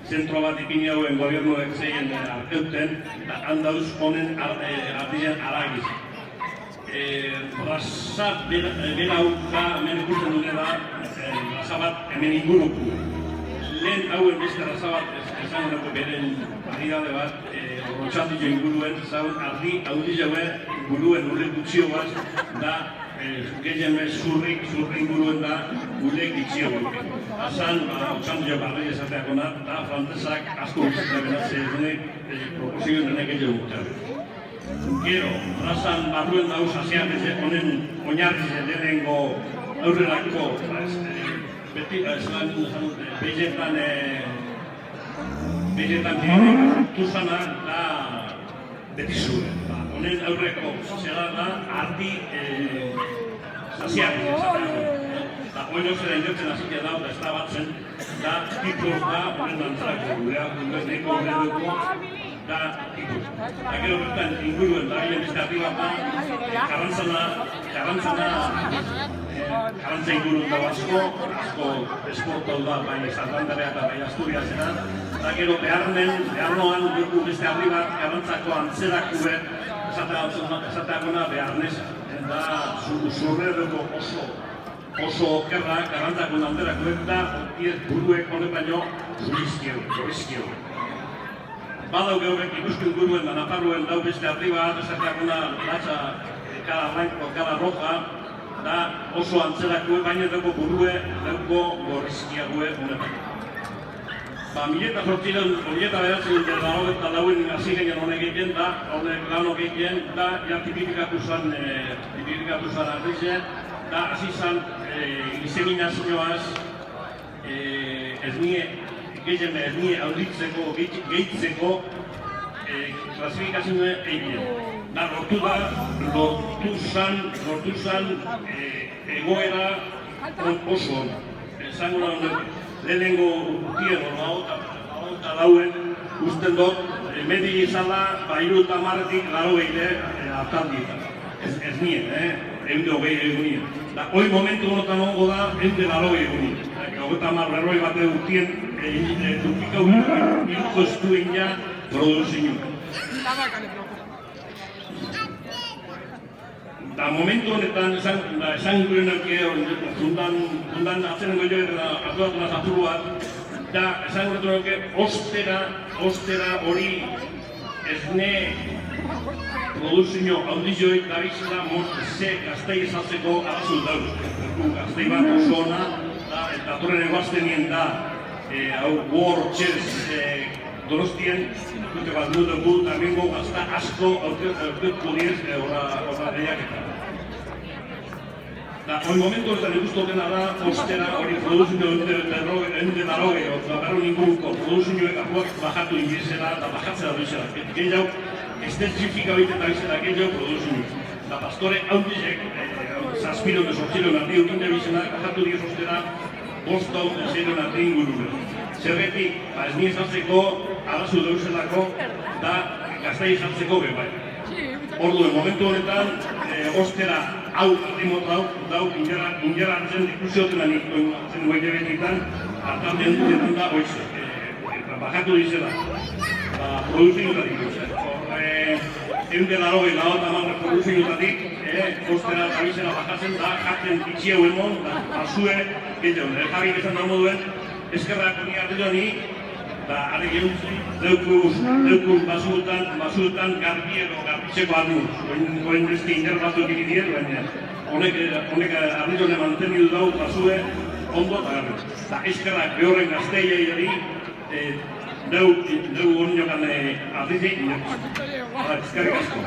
zentro bat ipini hauen gobiernuek zeien arkeuten, eta handauz honen artizen aragiz. Raza bera hauka, hemen ikusten dutela, raza bat hemen inguruku. Lehen hauen beste raza bat, esan horreko beren paridade bat, horrotxatio inguruen, zaun ardi haudiz jaue inguruen urre gutxio bat, da gehien bez zurri inguruen da gulek itxio guke. Azan, hortxatio barri esateakona, da frantesak asko guztetan benatzen proposizioen denek egin gutxabe. Gero, razan barruen dauz asean honen oinarriz lehenengo aurrerako beti behiletan tuzana da beti zuen. Honen aurreko zera da ardi zaziak eta hori zera ingertzen hazikia da, eta ez da batzen, da tipos da honen dantzarako gureak neko gureduko da tipos. Eta gero bertan inguruen da gilen beste ardi bat da, karantza inguruen da asko esportau da, bai Santandarea eta bai Asturiasena, eta gero beharnoan dugu beste ardi bat karantzako antzerakue esateakona beharnesa. Da zurreroko oso okerra karantzako antzerakue da buruek honek baino gorizkio. Badau geurek ikuskun guruen da Nafarroen dau beste ardi bat, esateakona latza cara blanco, cara roja, da oso antzerakue, baina dugu burue, dugu gorizkiague honetan. Mileta sortziren, horieta beratzen dut eta dauen hasi ginen honek egiten da, honek lan hori egiten da, ja tipifikatu zan ardizen, da hasi zan diseminazioaz ez nire auditzeko, gehitzeko klasifikazioa egiten. Da, lortu zan egoera oso hona. Esango da honek, lehenengo urtien eta dauen usten dut, medi izala, bairu eta marretik laro behile hartaldietan. Ez nien, egunde hogei egunien. Da, hoi momentu honetan hongo da, egunde laro egunien. Eta marreroi bat urtien, dukika iruko estuen ja, produzinu. Da momentu honetan esan gure nauke zundan atzenen goio eta atuatu naz apuru bat, da esan gure nauke ostera hori esne produzio audizioik dabizela ze gaztei esatzeko arazu dauz. Gaztei bat oso hona, eta torren eguaztenien da World Chess Donostien, dute bat dugu, tambien gazta asko aurketko diez horra lehiaketa. Hori momentu horretan ikustu dena da, ostera hori produzio ende daroge, eta berro ninguruko produzioek apuak bajatu ingizela eta bajatzea duizela. Gehiago, estetxifika baita eta bizela gehiago produzioek. Eta pastore haundizek, zazpiron esortziron ardi ukinde bizena, bajatu dioz ostera, bostau ezeron ardi ingurure. Zerretik, ez nire zartzeko, arazu deuselako, da gaztai zartzeko bebai. Orduen, momentu honetan, ostera hau arrimot dau ingera hartzen ikusiotenan zen guaile benetan, hartan den da hoize. Bajatu dizela, produzioetatik duzen. Eunde darogei lau eta marra produzioetatik, ostera abizena bajatzen da, jaten itxieu emon, basue, gehiago. Jabik esan da moduen, eskerrak honi hartu ni, da are gehuntzi, deukun basuetan garbi edo garbitzeko aduz. Oen beste inder batu egin dien, baina honek arritone mantenidu dau basue ondo eta garbi. Da eskerrak behorren gazteia edari, deu honi jokan arrizik, eskerrik asko.